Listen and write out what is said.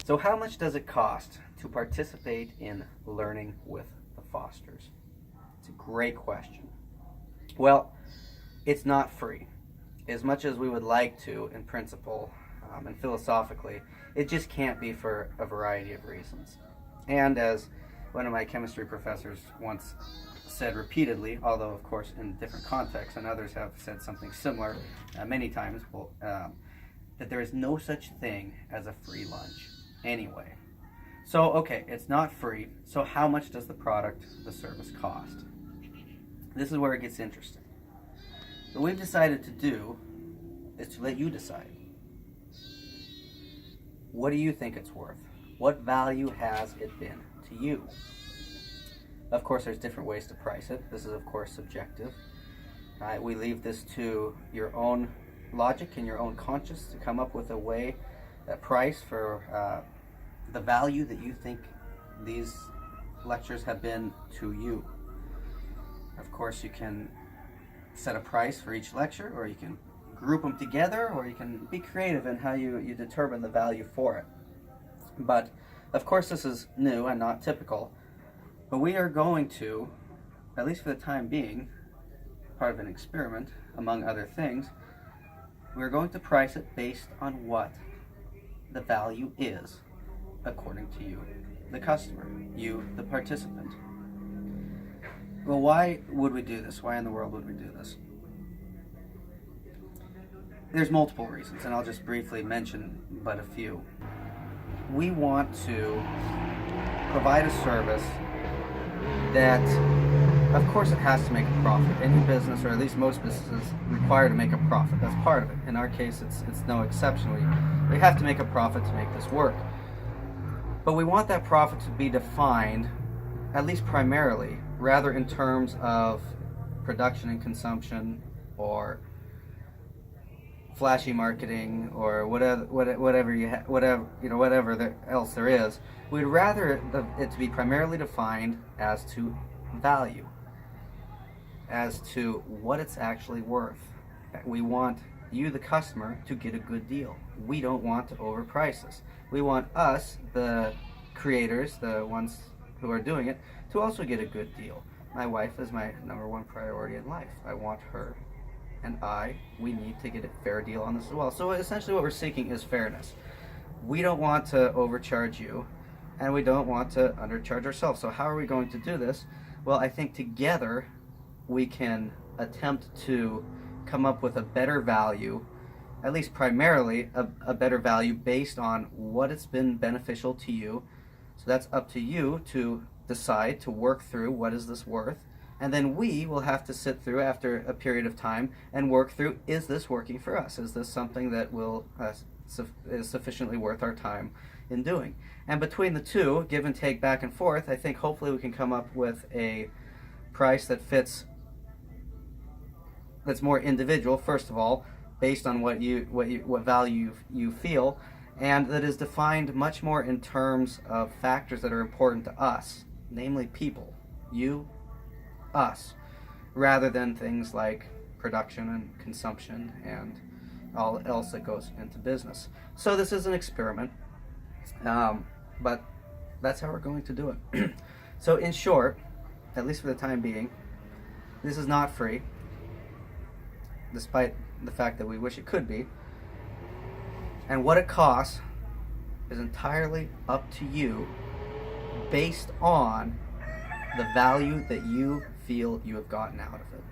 So how much does it cost to participate in Learning with the Fosters? It's a great question. Well, it's not free. As much as we would like to in principle and philosophically, it just can't be for a variety of reasons. And as one of my chemistry professors once said repeatedly, although of course in different contexts, and others have said something similar many times, that there is no such thing as a free lunch anyway. So, okay, it's not free, so how much does the product, the service cost? This is where it gets interesting. What we've decided to do is to let you decide. What do you think it's worth? What value has it been to you? Of course, there's different ways to price it. This is, of course, subjective. We leave this to your own logic and your own conscience to come up with a price for the value that you think these lectures have been to you. Of course, you can set a price for each lecture, or you can group them together, or you can be creative in how you determine the value for it. But, of course, this is new and not typical. But we are going to, at least for the time being, part of an experiment, among other things, we're going to price it based on what the value is, according to you, the customer, you, the participant. Well, why would we do this? Why in the world would we do this? There's multiple reasons, and I'll just briefly mention but a few. We want to provide a service that, of course, it has to make a profit. Any business, or at least most businesses, require to make a profit. That's part of it. In our case, it's no exception. We have to make a profit to make this work. But we want that profit to be defined, at least primarily, rather in terms of production and consumption, or flashy marketing, or whatever else there is. We'd rather it to be primarily defined as to value, as to what it's actually worth. We want you, the customer, to get a good deal. We don't want to overprice this. We want us, the creators, the ones who are doing it, to also get a good deal. My wife is my number one priority in life. I want her and we need to get a fair deal on this as well. So essentially what we're seeking is fairness. We don't want to overcharge you, and we don't want to undercharge ourselves. So how are we going to do this? Well, I think together we can attempt to come up with a better value, at least primarily a better value based on what it's been beneficial to you. So that's up to you to decide, to work through what is this worth. And then we will have to sit through, after a period of time, and work through, is this working for us? Is this something that is sufficiently worth our time in doing? And between the two, give and take back and forth, I think hopefully we can come up with a price that fits, that's more individual, first of all, based on what value you feel, and that is defined much more in terms of factors that are important to us, namely people, you, us, rather than things like production and consumption and all else that goes into business. So this is an experiment, but that's how we're going to do it. So in short, at least for the time being, this is not free, despite the fact that we wish it could be. And what it costs is entirely up to you, based on the value that you feel you have gotten out of it.